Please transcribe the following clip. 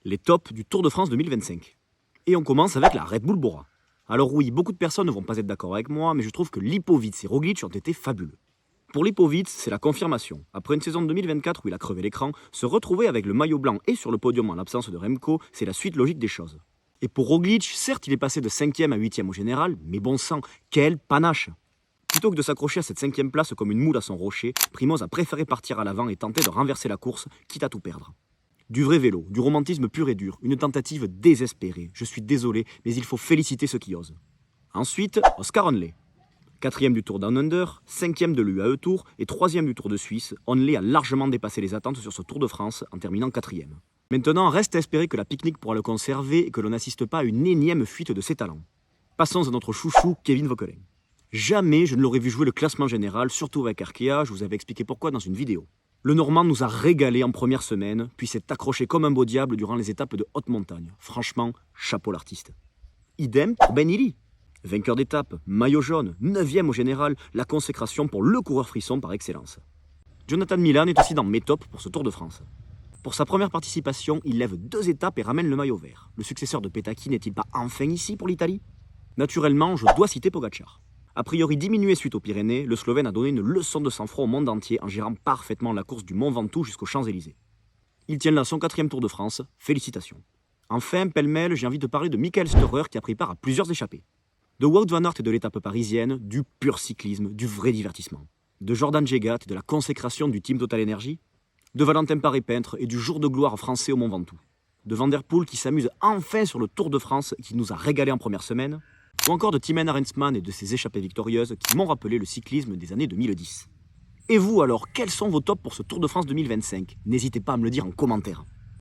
Les tops du Tour de France 2025. Et on commence avec la Red Bull Bora. Alors oui, beaucoup de personnes ne vont pas être d'accord avec moi, mais je trouve que Lipovic et Roglic ont été fabuleux. Pour Lipovic, c'est la confirmation. Après une saison de 2024 où il a crevé l'écran, se retrouver avec le maillot blanc et sur le podium en l'absence de Remco, c'est la suite logique des choses. Et pour Roglic, certes il est passé de 5e à 8e au général, mais bon sang, quel panache! Plutôt que de s'accrocher à cette 5e place comme une moule à son rocher, Primoz a préféré partir à l'avant et tenter de renverser la course, quitte à tout perdre. Du vrai vélo, du romantisme pur et dur, une tentative désespérée. Je suis désolé, mais il faut féliciter ceux qui osent. Ensuite, Oscar Onley. 4e du Tour Down Under, 5e de l'UAE Tour et 3e du Tour de Suisse, Onley a largement dépassé les attentes sur ce Tour de France en terminant 4e. Maintenant, reste à espérer que la pique-nique pourra le conserver et que l'on n'assiste pas à une énième fuite de ses talents. Passons à notre chouchou Kevin Vauquelin. Jamais je ne l'aurais vu jouer le classement général, surtout avec Arkea, je vous avais expliqué pourquoi dans une vidéo. Le Normand nous a régalé en première semaine, puis s'est accroché comme un beau diable durant les étapes de haute montagne. Franchement, chapeau l'artiste. Idem pour Ben Illy. Vainqueur d'étape, maillot jaune, 9e au général, la consécration pour le coureur frisson par excellence. Jonathan Milan est aussi dans mes tops pour ce Tour de France. Pour sa première participation, il lève 2 étapes et ramène le maillot vert. Le successeur de Petacchi n'est-il pas enfin ici pour l'Italie? Naturellement, je dois citer Pogacar. A priori diminué suite aux Pyrénées, le Slovène a donné une leçon de sang-froid au monde entier en gérant parfaitement la course du Mont Ventoux jusqu'aux Champs-Élysées. Il tient là son 4e Tour de France, félicitations. Enfin, pêle-mêle, j'ai envie de parler de Michael Storer qui a pris part à plusieurs échappées. De Wout van Aert et de l'étape parisienne, du pur cyclisme, du vrai divertissement. De Jordan Jegat et de la consécration du team Total Energy. De Valentin Paré-Peintre et du jour de gloire français au Mont Ventoux. De Van Der Poel qui s'amuse enfin sur le Tour de France et qui nous a régalé en première semaine. Ou encore de Timen Arensman et de ses échappées victorieuses qui m'ont rappelé le cyclisme des années 2010. Et vous alors, quels sont vos tops pour ce Tour de France 2025? N'hésitez pas à me le dire en commentaire.